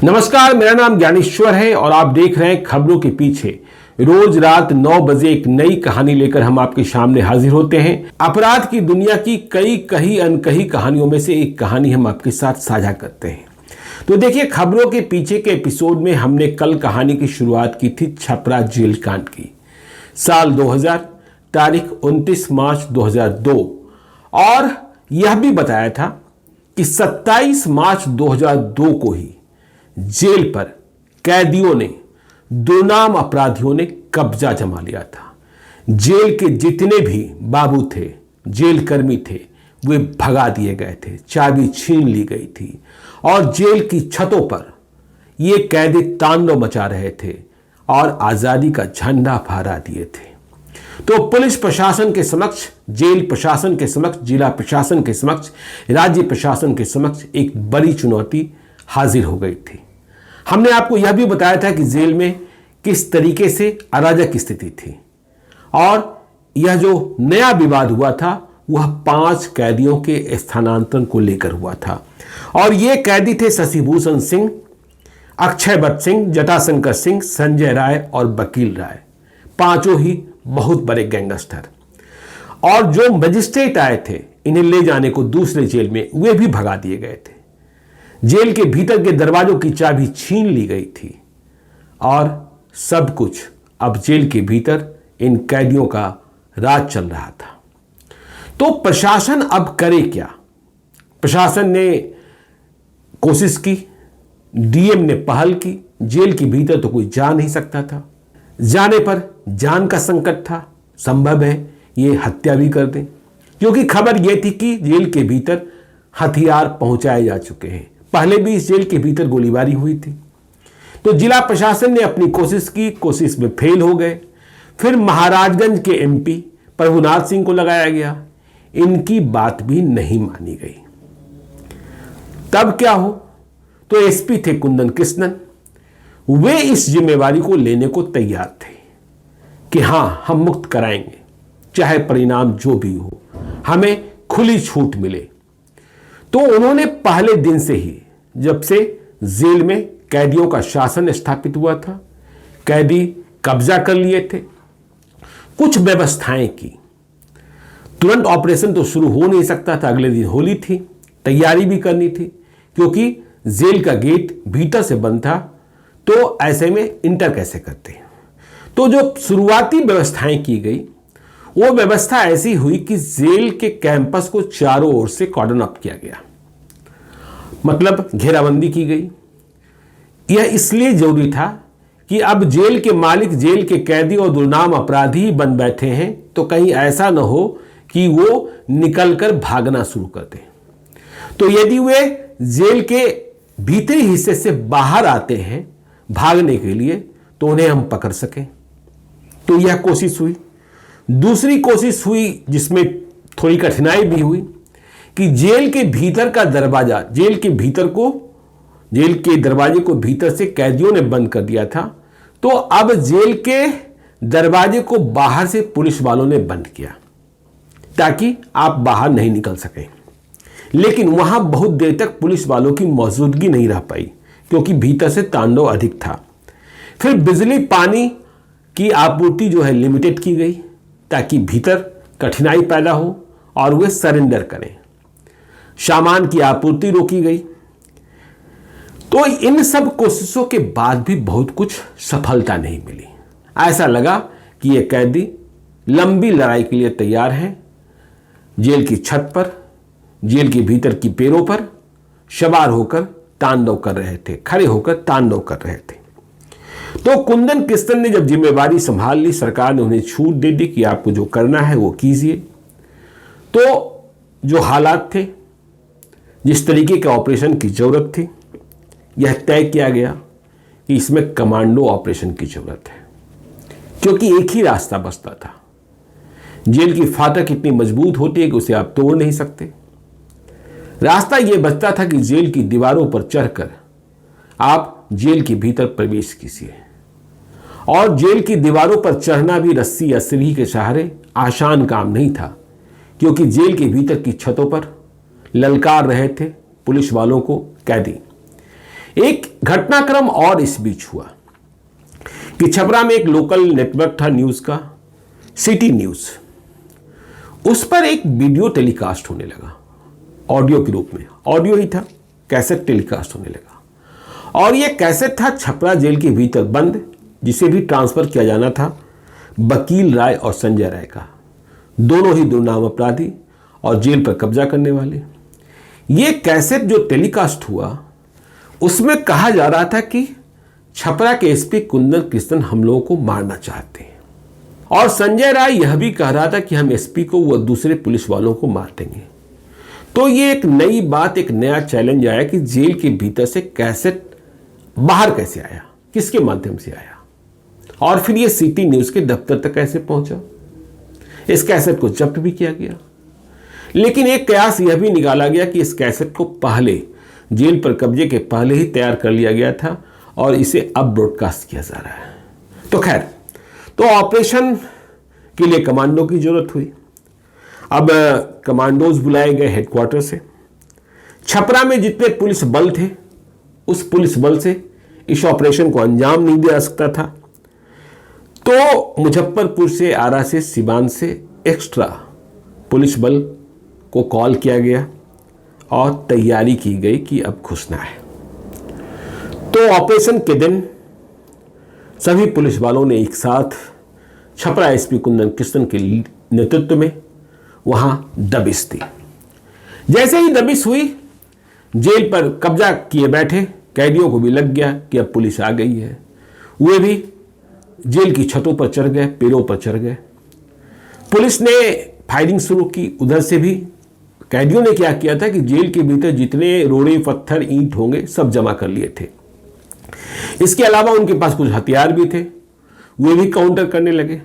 नमस्कार, मेरा नाम ज्ञानेश्वर है और आप देख रहे हैं खबरों के पीछे। रोज रात 9 बजे एक नई कहानी लेकर हम आपके सामने हाजिर होते हैं। अपराध की दुनिया की कई कही अनकही कहानियों में से एक कहानी हम आपके साथ साझा करते हैं। तो देखिए, खबरों के पीछे के एपिसोड में हमने कल कहानी की शुरुआत की थी छपरा जेल कांड की। साल 2000, तारीख 29 मार्च 2002, और यह भी बताया था कि 27 मार्च 2002 को ही जेल पर कैदियों ने, दुर्नाम अपराधियों ने कब्जा जमा लिया था। जेल के जितने भी बाबू थे, जेल कर्मी थे, वे भगा दिए गए थे, चाबी छीन ली गई थी और जेल की छतों पर ये कैदी तांडव मचा रहे थे और आजादी का झंडा फहरा दिए थे। तो पुलिस प्रशासन के समक्ष, जेल प्रशासन के समक्ष, जिला प्रशासन के समक्ष, राज्य प्रशासन के समक्ष एक बड़ी चुनौती हाजिर हो गई थी। हमने आपको यह भी बताया था कि जेल में किस तरीके से अराजक स्थिति थी और यह जो नया विवाद हुआ था वह 5 कैदियों के स्थानांतरण को लेकर हुआ था। और ये कैदी थे शशिभूषण सिंह, अक्षय बट सिंह, जटाशंकर सिंह, संजय राय और वकील राय। 5 ही बहुत बड़े गैंगस्टर। और जो मजिस्ट्रेट आए थे इन्हें ले जाने को दूसरे जेल में, वे भी भगा दिए गए थे। जेल के भीतर के दरवाजों की चाबी छीन ली गई थी और सब कुछ अब जेल के भीतर इन कैदियों का राज चल रहा था। तो प्रशासन अब करे क्या? प्रशासन ने कोशिश की, डीएम ने पहल की। जेल के भीतर तो कोई जा नहीं सकता था, जाने पर जान का संकट था, संभव है ये हत्या भी कर दें, क्योंकि खबर यह थी कि जेल के भीतर हथियार पहुंचाए जा चुके हैं। पहले भी इस जेल के भीतर गोलीबारी हुई थी। तो जिला प्रशासन ने अपनी कोशिश की, कोशिश में फेल हो गए। फिर महाराजगंज के एमपी प्रभुनाथ सिंह को लगाया गया, इनकी बात भी नहीं मानी गई। तब क्या हो, तो एसपी थे कुंदन कृष्णन। वे इस जिम्मेवारी को लेने को तैयार थे कि हां, हम मुक्त कराएंगे, चाहे परिणाम जो भी हो, हमें खुली छूट मिले। तो उन्होंने पहले दिन से ही, जब से जेल में कैदियों का शासन स्थापित हुआ था, कैदी कब्जा कर लिए थे, कुछ व्यवस्थाएं की। तुरंत ऑपरेशन तो शुरू हो नहीं सकता था, अगले दिन होली थी, तैयारी भी करनी थी, क्योंकि जेल का गेट भीतर से बंद था। तो ऐसे में इंटर कैसे करते? तो जो शुरुआती व्यवस्थाएं की गई, वो व्यवस्था ऐसी हुई कि जेल के कैंपस को चारों ओर से कॉर्डन अप किया गया, मतलब घेराबंदी की गई। यह इसलिए जरूरी था कि अब जेल के मालिक जेल के कैदी और दुर्नाम अपराधी बन बैठे हैं, तो कहीं ऐसा न हो कि वो निकलकर भागना शुरू कर दें। तो यदि वे जेल के भीतरी हिस्से से बाहर आते हैं भागने के लिए, तो उन्हें हम पकड़ सकें। तो यह कोशिश हुई। दूसरी कोशिश हुई जिसमें थोड़ी कठिनाई भी हुई कि जेल के भीतर का दरवाजा, जेल के दरवाजे को भीतर से कैदियों ने बंद कर दिया था। तो अब जेल के दरवाजे को बाहर से पुलिस वालों ने बंद किया ताकि आप बाहर नहीं निकल सकें। लेकिन वहां बहुत देर तक पुलिस वालों की मौजूदगी नहीं रह पाई, क्योंकि भीतर से तांडव अधिक था। फिर बिजली पानी की आपूर्ति जो है लिमिटेड की गई, ताकि भीतर कठिनाई पैदा हो और वे सरेंडर करें। सामान की आपूर्ति रोकी गई। तो इन सब कोशिशों के बाद भी बहुत कुछ सफलता नहीं मिली। ऐसा लगा कि ये कैदी लंबी लड़ाई के लिए तैयार हैं। जेल की छत पर, जेल के भीतर की पेड़ों पर सवार होकर तांडव कर रहे थे, खड़े होकर तांडव कर रहे थे। तो कुंदन कृष्णन ने जब जिम्मेवारी संभाल ली, सरकार ने उन्हें छूट दे दी कि आपको जो करना है वो कीजिए। तो जो हालात थे, जिस तरीके के ऑपरेशन की जरूरत थी, यह तय किया गया कि इसमें कमांडो ऑपरेशन की जरूरत है, क्योंकि एक ही रास्ता बचता था। जेल की फाटक इतनी मजबूत होती है कि उसे आप तोड़ नहीं सकते। रास्ता यह बचता था कि जेल की दीवारों पर चढ़कर आप जेल के भीतर प्रवेश कीजिए। और जेल की दीवारों पर चढ़ना भी रस्सी या सीढ़ी के सहारे आसान काम नहीं था, क्योंकि जेल के भीतर की छतों पर ललकार रहे थे पुलिस वालों को कैदी। एक घटनाक्रम और इस बीच हुआ कि छपरा में एक लोकल नेटवर्क था न्यूज का, सिटी न्यूज, उस पर एक वीडियो टेलीकास्ट होने लगा ऑडियो के रूप में। ऑडियो ही था, कैसेट टेलीकास्ट होने लगा और यह कैसेट था छपरा जेल के भीतर बंद, जिसे भी ट्रांसफर किया जाना था, वकील राय और संजय राय का, दोनों ही दुर्नाम अपराधी और जेल पर कब्जा करने वाले। ये कैसेट जो टेलीकास्ट हुआ उसमें कहा जा रहा था कि छपरा के एसपी कुंदन कृष्णन हम लोगों को मारना चाहते हैं और संजय राय यह भी कह रहा था कि हम एसपी को व दूसरे पुलिस वालों को मार देंगे। तो ये एक नई बात, एक नया चैलेंज आया कि जेल के भीतर से कैसेट बाहर कैसे आया, किसके माध्यम से आया और फिर ये सिटी न्यूज के दफ्तर तक कैसे पहुंचा। इस कैसेट को जब्त भी किया गया, लेकिन एक कयास यह भी निकाला गया कि इस कैसेट को पहले जेल पर कब्जे के पहले ही तैयार कर लिया गया था और इसे अब ब्रॉडकास्ट किया जा रहा है। तो खैर, तो ऑपरेशन के लिए कमांडो की जरूरत हुई। अब कमांडोज बुलाए गए हेडक्वार्टर से। छपरा में जितने पुलिस बल थे उस पुलिस बल से इस ऑपरेशन को अंजाम नहीं दिया सकता था, तो मुजफ्फरपुर से, आरा से, सिवान से एक्स्ट्रा पुलिस बल को कॉल किया गया और तैयारी की गई कि अब घुसना है। तो ऑपरेशन के दिन सभी पुलिस वालों ने एक साथ छपरा एसपी कुंदन कृष्णन के नेतृत्व में वहां दबिश दी। जैसे ही दबिश हुई, जेल पर कब्जा किए बैठे कैदियों को भी लग गया कि अब पुलिस आ गई है। वे भी जेल की छतों पर चढ़ गए, पेड़ों पर चढ़ गए। पुलिस ने फायरिंग शुरू की। उधर से भी कैदियों ने क्या किया था कि जेल के भीतर जितने रोड़े, पत्थर, ईंट होंगे सब जमा कर लिए थे। इसके अलावा उनके पास कुछ हथियार भी थे, वे भी काउंटर करने लगे।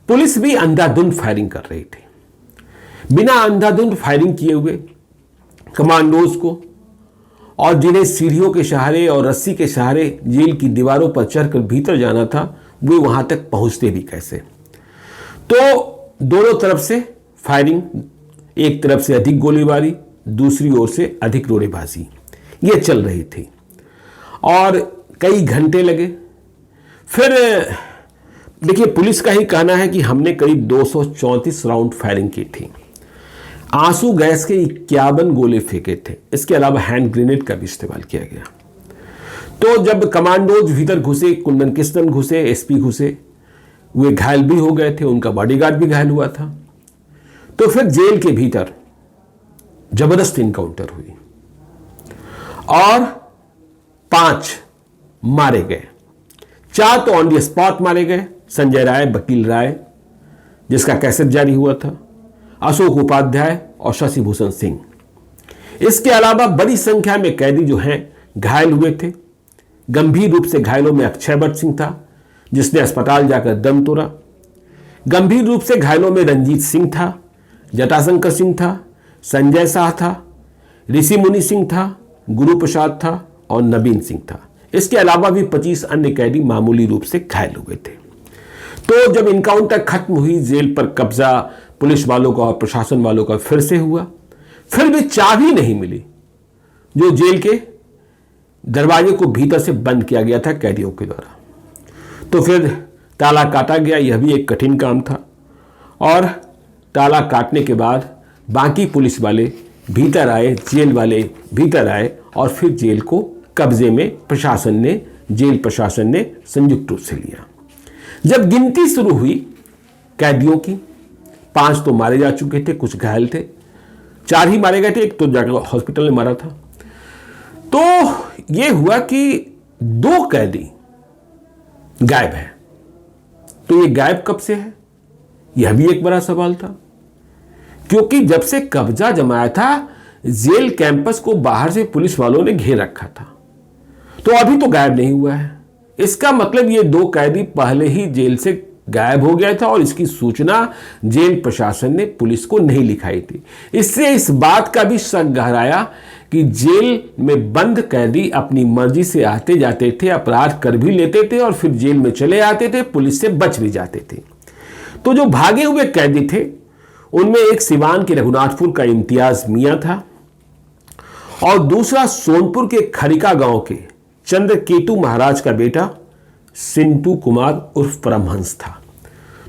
पुलिस भी अंधाधुंध फायरिंग कर रही थी। बिना अंधाधुंध फायरिंग किए हुए कमांडोज को, और जिन्हें सीढ़ियों के सहारे और रस्सी के सहारे जेल की दीवारों पर चढ़कर भीतर जाना था, वे वहां तक पहुंचते भी कैसे। तो दोनों तरफ से फायरिंग, एक तरफ से अधिक गोलीबारी, दूसरी ओर से अधिक रोड़ेबाजी, ये चल रही थी और कई घंटे लगे। फिर देखिए, पुलिस का ही कहना है कि हमने करीब 234 राउंड फायरिंग की थी। आंसू गैस के 51 गोले फेंके थे। इसके अलावा हैंड ग्रेनेड का भी इस्तेमाल किया गया। तो जब कमांडोज भीतर घुसे, कुंदन कृष्णन घुसे, एसपी घुसे, वे घायल भी हो गए थे, उनका बॉडीगार्ड भी घायल हुआ था। तो फिर जेल के भीतर जबरदस्त इनकाउंटर हुई और 5 मारे गए। 4 तो ऑन द स्पॉट मारे गए, संजय राय, वकील राय जिसका कैसेट जारी हुआ था, अशोक उपाध्याय और शशि भूषण सिंह। इसके अलावा बड़ी संख्या में कैदी जो हैं घायल हुए थे। गंभीर रूप से घायलों में अक्षय भट्ट सिंह था, जिसने अस्पताल जाकर दम तोड़ा। गंभीर रूप से घायलों में रंजीत सिंह था, जटाशंकर सिंह था, संजय शाह था, ऋषि मुनि सिंह था, गुरु प्रसाद था और नवीन सिंह था। इसके अलावा भी 25 अन्य कैदी मामूली रूप से घायल हुए थे। तो जब इनकाउंटर खत्म हुई, जेल पर कब्जा पुलिस वालों का और प्रशासन वालों का फिर से हुआ। फिर भी चाबी नहीं मिली जो जेल के दरवाजे को भीतर से बंद किया गया था कैदियों के द्वारा। तो फिर ताला काटा गया। यह भी एक कठिन काम था और ताला काटने के बाद बाकी पुलिस वाले भीतर आए, जेल वाले भीतर आए और फिर जेल को कब्जे में जेल प्रशासन ने संयुक्त रूप से लिया। जब गिनती शुरू हुई कैदियों की, 5 तो मारे जा चुके थे, कुछ घायल थे, 4 ही मारे गए थे, एक तो जाकर हॉस्पिटल में मारा था। तो यह हुआ कि 2 कैदी गायब है। तो ये गायब कब से है, यह भी एक बड़ा सवाल था, क्योंकि जब से कब्जा जमाया था जेल कैंपस को बाहर से पुलिस वालों ने घेर रखा था, तो अभी तो गायब नहीं हुआ है। इसका मतलब ये 2 कैदी पहले ही जेल से गायब हो गया था और इसकी सूचना जेल प्रशासन ने पुलिस को नहीं लिखाई थी। इससे इस बात का भी शक गहराया कि जेल में बंद कैदी अपनी मर्जी से आते जाते थे, अपराध कर भी लेते थे और फिर जेल में चले आते थे, पुलिस से बच भी जाते थे। तो जो भागे हुए कैदी थे उनमें एक सिवान के रघुनाथपुर का इम्तियाज मियां था और दूसरा सोनपुर के खरिका गांव के चंद्रकेतु महाराज का बेटा सिंटू कुमार उर्फ परमहंस था।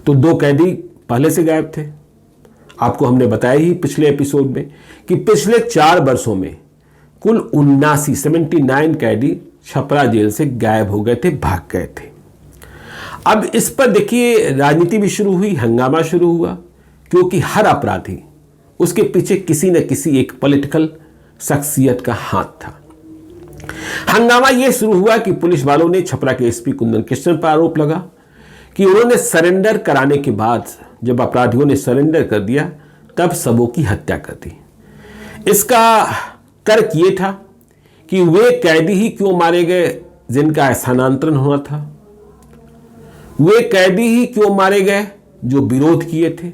तो 2 कैदी पहले से गायब थे। आपको हमने बताया ही पिछले एपिसोड में कि पिछले 4 वर्षों में कुल 79 कैदी छपरा जेल से गायब हो गए थे, भाग गए थे। अब इस पर देखिए राजनीति भी शुरू हुई, हंगामा शुरू हुआ, क्योंकि हर अपराधी उसके पीछे किसी न किसी एक पॉलिटिकल शख्सियत का हाथ था। हंगामा यह शुरू हुआ कि पुलिस वालों ने छपरा के एसपी कुंदन कृष्णन पर आरोप लगा कि उन्होंने सरेंडर कराने के बाद, जब अपराधियों ने सरेंडर कर दिया, तब सबों की हत्या कर दी। इसका तर्क यह था कि वे कैदी ही क्यों मारे गए जिनका स्थानांतरण हुआ था, वे कैदी ही क्यों मारे गए जो विरोध किए थे,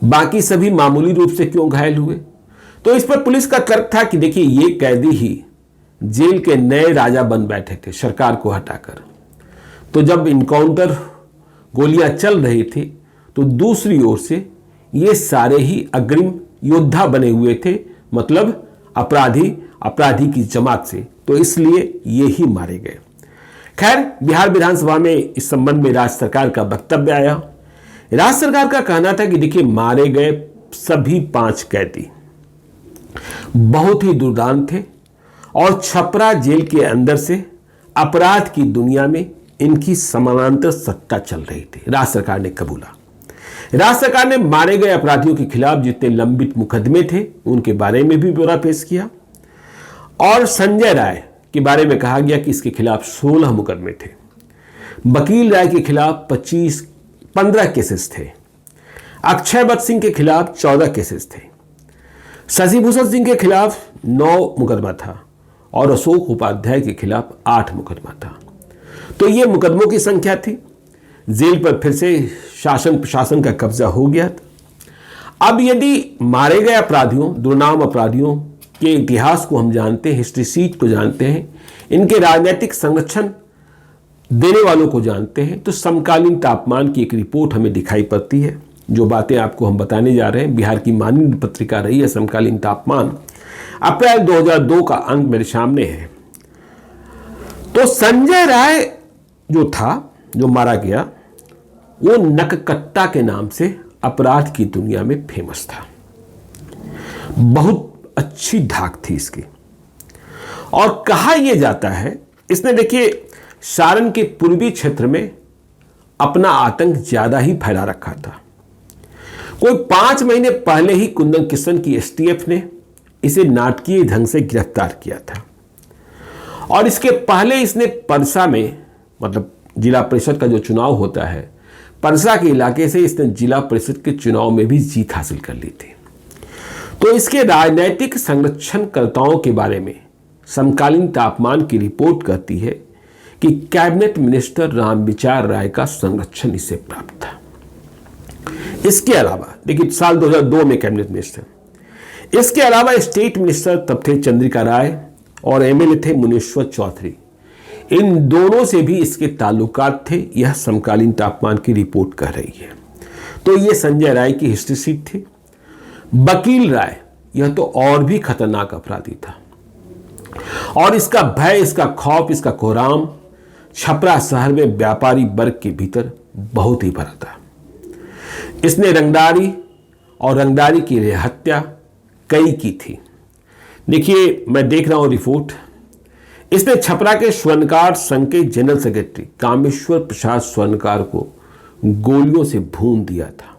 बाकी सभी मामूली रूप से क्यों घायल हुए। तो इस पर पुलिस का तर्क था कि देखिए ये कैदी ही जेल के नए राजा बन बैठे थे सरकार को हटाकर। तो जब इनकाउंटर गोलियां चल रही थी तो दूसरी ओर से ये सारे ही अग्रिम योद्धा बने हुए थे, मतलब अपराधी की जमात से, तो इसलिए ये ही मारे गए। खैर, बिहार विधानसभा में इस संबंध में राज्य सरकार का वक्तव्य आया। राज्य सरकार का कहना था कि देखिए मारे गए सभी 5 कैदी बहुत ही दुर्दांत थे और छपरा जेल के अंदर से अपराध की दुनिया में इनकी समानांतर सत्ता चल रही थी। राज्य सरकार ने कबूला। राज्य सरकार ने मारे गए अपराधियों के खिलाफ जितने लंबित मुकदमे थे उनके बारे में भी ब्यौरा पेश किया और संजय राय के बारे में कहा गया कि इसके खिलाफ 16 मुकदमे थे। वकील राय के खिलाफ 15 केसेस थे। अक्षय वत्स सिंह के खिलाफ 14 केसेस थे। शशिभूषण सिंह के खिलाफ 9 मुकदमा था और अशोक उपाध्याय के खिलाफ 8 मुकदमा था। तो ये मुकदमों की संख्या थी। जेल पर फिर से शासन प्रशासन का कब्जा हो गया था। अब यदि मारे गए अपराधियों, दुर्नाम अपराधियों के इतिहास को हम जानते हैं, हिस्ट्री सीट को जानते हैं, इनके राजनीतिक संरक्षण देने वालों को जानते हैं, तो समकालीन तापमान की एक रिपोर्ट हमें दिखाई पड़ती है। जो बातें आपको हम बताने जा रहे हैं, बिहार की माननीय पत्रिका रही है समकालीन तापमान। अप्रैल 2002 का अंक मेरे सामने है। तो संजय राय जो था, जो मारा गया, वो नककट्टा के नाम से अपराध की दुनिया में फेमस था। बहुत अच्छी धाक थी इसकी। और कहा यह जाता है इसने देखिए सारण के पूर्वी क्षेत्र में अपना आतंक ज्यादा ही फैला रखा था। कोई 5 महीने पहले ही कुंदन कृष्णन की एसटीएफ ने इसे नाटकीय ढंग से गिरफ्तार किया था और इसके पहले इसने परसा में, मतलब जिला परिषद का जो चुनाव होता है, परसा के इलाके से इसने जिला परिषद के चुनाव में भी जीत हासिल कर ली थी। तो इसके राजनैतिक संरक्षणकर्ताओं के बारे में समकालीन तापमान की रिपोर्ट कहती है कि कैबिनेट मिनिस्टर रामविचार राय का संरक्षण इसे प्राप्त था। इसके अलावा देखिए साल 2002 में कैबिनेट मिनिस्टर, इसके अलावा स्टेट मिनिस्टर तब थे चंद्रिका राय और एमएलए थे मुनीश्वर चौधरी। इन दोनों से भी इसके ताल्लुकात थे, यह समकालीन तापमान की रिपोर्ट कह रही है। तो यह संजय राय की हिस्ट्री शीट थी। वकील राय, यह तो और भी खतरनाक अपराधी था और इसका भय, इसका खौफ, इसका कोहराम छपरा शहर में व्यापारी वर्ग के भीतर बहुत ही भरा था। इसने रंगदारी और रंगदारी की हत्या कई की थी। देखिए मैं देख रहा हूं रिपोर्ट। इसने छपरा के स्वर्णकार संघ के जनरल सेक्रेटरी कामेश्वर प्रसाद स्वर्णकार को गोलियों से भून दिया था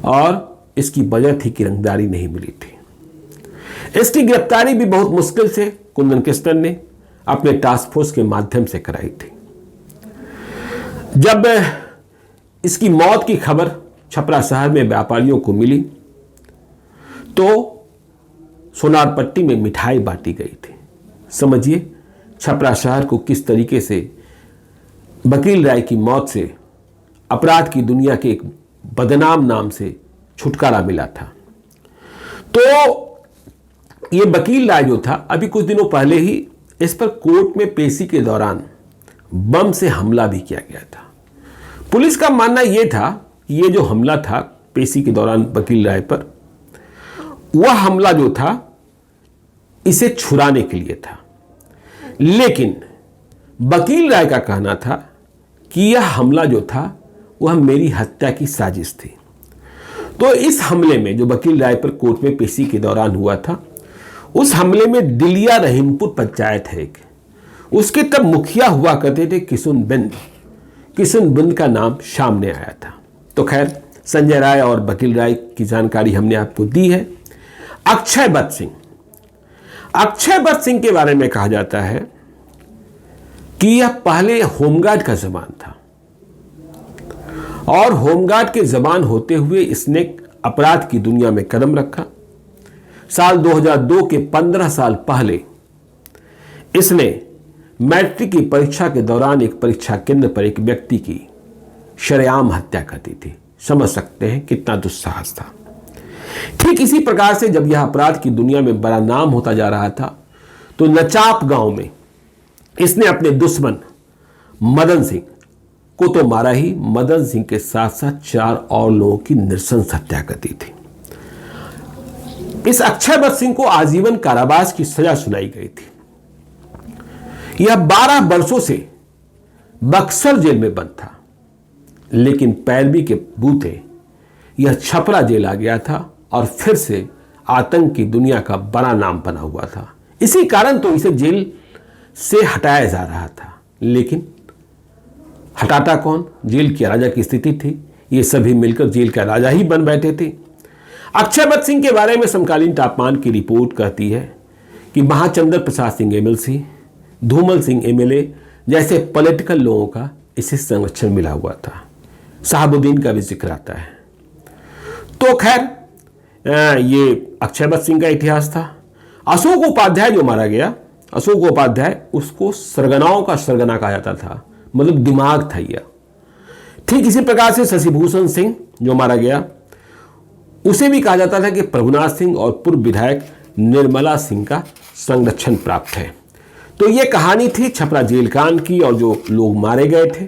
और इसकी वजह थी कि रंगदारी नहीं मिली थी। इसकी गिरफ्तारी भी बहुत मुश्किल से कुंदन कृष्णन ने अपने टास्क फोर्स के माध्यम से कराई थी। जब इसकी मौत की खबर छपरा शहर में व्यापारियों को मिली तो सोनारपट्टी में मिठाई बांटी गई थी। समझिए छपरा शहर को किस तरीके से वकील राय की मौत से अपराध की दुनिया के एक बदनाम नाम से छुटकारा मिला था। तो ये वकील राय जो था, अभी कुछ दिनों पहले ही इस पर कोर्ट में पेशी के दौरान बम से हमला भी किया गया था। पुलिस का मानना यह था कि ये जो हमला था पेशी के दौरान वकील राय पर, वह हमला जो था इसे छुड़ाने के लिए था। लेकिन वकील राय का कहना था कि यह हमला जो था वह मेरी हत्या की साजिश थी। तो इस हमले में जो वकील राय पर कोर्ट में पेशी के दौरान हुआ था, उस हमले में दिलिया रहीमपुर पंचायत है एक, उसके तब मुखिया हुआ करते थे किशुन बिंद का नाम सामने आया था। तो खैर, संजय राय और वकील राय की जानकारी हमने आपको दी है। अक्षय वत्स सिंह के बारे में कहा जाता है कि यह पहले होमगार्ड का जवान था और होमगार्ड के जवान होते हुए इसने अपराध की दुनिया में कदम रखा। साल 2002 के 15 साल पहले इसने मैट्रिक की परीक्षा के दौरान एक परीक्षा केंद्र पर एक व्यक्ति की शरेआम हत्या कर दी थी। समझ सकते हैं कितना दुस्साहस था। ठीक इसी प्रकार से जब यह अपराध की दुनिया में बड़ा नाम होता जा रहा था, तो नचाप गांव में इसने अपने दुश्मन मदन सिंह को तो मारा ही, मदन सिंह के साथ साथ 4 और लोगों की नृशंस हत्या कर दी थी। इस अक्षय वत्स सिंह को आजीवन कारावास की सजा सुनाई गई थी। यह 12 वर्षों से बक्सर जेल में बंद था, लेकिन पैरवी के बूते यह छपरा जेल आ गया था और फिर से आतंक की दुनिया का बड़ा नाम बना हुआ था। इसी कारण तो इसे जेल से हटाया जा रहा था, लेकिन हटाता कौन? जेल के राजा की स्थिति थी। ये सभी मिलकर जेल का राजा ही बन बैठे थे। अक्षय वत्स सिंह के बारे में समकालीन तापमान की रिपोर्ट कहती है कि महाचंद्र प्रसाद सिंह एमएलसी, धूमल सिंह एमएलए जैसे पॉलिटिकल लोगों का इसे संरक्षण मिला हुआ था। साहबुद्दीन का भी जिक्र आता है। तो खैर, ये अक्षय वत्स सिंह का इतिहास था। अशोक उपाध्याय जो मारा गया, अशोक उपाध्याय, उसको सरगनाओं का सरगना कहा जाता था, मतलब दिमाग था यह। ठीक इसी प्रकार से शशिभूषण सिंह जो मारा गया, उसे भी कहा जाता था कि प्रभुनाथ सिंह और पूर्व विधायक निर्मला सिंह का संरक्षण प्राप्त है। तो ये कहानी थी छपरा जेल कांड की, और जो लोग मारे गए थे,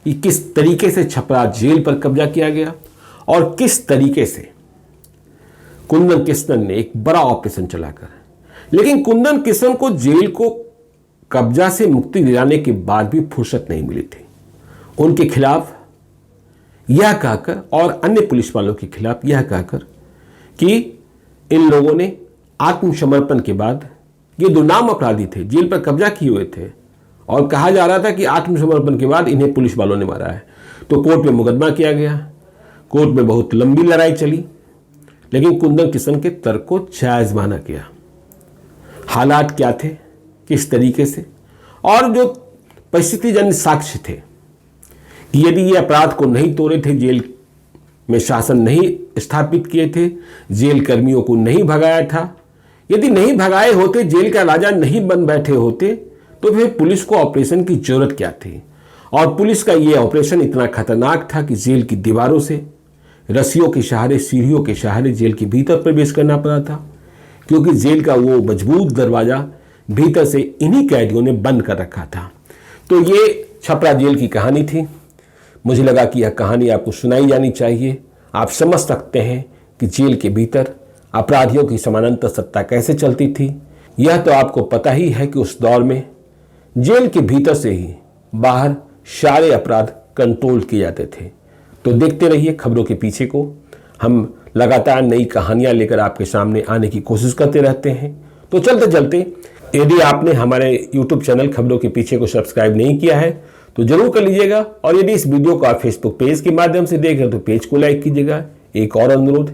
कि किस तरीके से छपरा जेल पर कब्जा किया गया और किस तरीके से कुंदन किशन ने एक बड़ा ऑपरेशन चलाकर, लेकिन कुंदन किशन को जेल को कब्जा से मुक्ति दिलाने के बाद भी फुर्सत नहीं मिली थी। उनके खिलाफ यह कहकर, और अन्य पुलिस वालों के खिलाफ यह कहकर कि इन लोगों ने आत्मसमर्पण के बाद, ये 2 नाम अपराधी थे, जेल पर कब्जा किए हुए थे, और कहा जा रहा था कि आत्मसमर्पण के बाद इन्हें पुलिस वालों ने मारा है। तो कोर्ट में मुकदमा किया गया। कोर्ट में बहुत लंबी लड़ाई चली, लेकिन कुंदन किशन के तर्क को जायज माना गया। हालात क्या थे, किस तरीके से, और जो परिस्थितिजन्य साक्ष्य थे कि यदि ये अपराध को नहीं तोड़े थे, जेल में शासन नहीं स्थापित किए थे, जेल कर्मियों को नहीं भगाया था, यदि नहीं भगाए होते, जेल का राजा नहीं बन बैठे होते, तो फिर पुलिस को ऑपरेशन की जरूरत क्या थी? और पुलिस का ये ऑपरेशन इतना खतरनाक था कि जेल की दीवारों से, रस्सियों के सहारे, सीढ़ियों के सहारे जेल के भीतर प्रवेश करना पड़ा था, क्योंकि जेल का वो मजबूत दरवाजा भीतर से इन्हीं कैदियों ने बंद कर रखा था। तो ये छपरा जेल की कहानी थी। मुझे लगा कि यह कहानी आपको सुनाई जानी चाहिए। आप समझ सकते हैं कि जेल के भीतर अपराधियों की समानांतर सत्ता कैसे चलती थी। यह तो आपको पता ही है कि उस दौर में जेल के भीतर से ही बाहर सारे अपराध कंट्रोल किए जाते थे। तो देखते रहिए खबरों के पीछे को। हम लगातार नई कहानियां लेकर आपके सामने आने की कोशिश करते रहते हैं। तो चलते चलते, यदि आपने हमारे YouTube चैनल खबरों के पीछे को सब्सक्राइब नहीं किया है तो जरूर कर लीजिएगा, और यदि इस वीडियो को आप फेसबुक पेज के माध्यम से देख रहे हैं तो पेज को लाइक कीजिएगा। एक और अनुरोध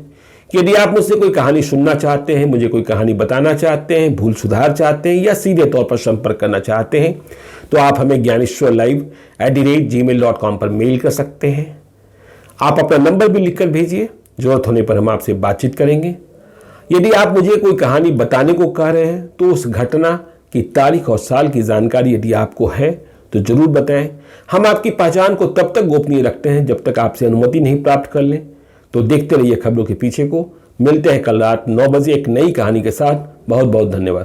कि यदि आप मुझसे कोई कहानी सुनना चाहते हैं, मुझे कोई कहानी बताना चाहते हैं, भूल सुधार चाहते हैं, या सीधे तौर पर संपर्क करना चाहते हैं, तो आप हमें gyaneshwarlive@gmail.com पर मेल कर सकते हैं। आप अपना नंबर भी लिखकर भेजिए, जरूरत होने पर हम आपसे बातचीत करेंगे। यदि आप मुझे कोई कहानी बताने को कह रहे हैं तो उस घटना की तारीख और साल की जानकारी यदि आपको है तो जरूर बताएं। हम आपकी पहचान को तब तक गोपनीय रखते हैं जब तक आपसे अनुमति नहीं प्राप्त कर लें। तो देखते रहिए खबरों के पीछे को। मिलते हैं कल रात 9 बजे एक नई कहानी के साथ। बहुत बहुत धन्यवाद।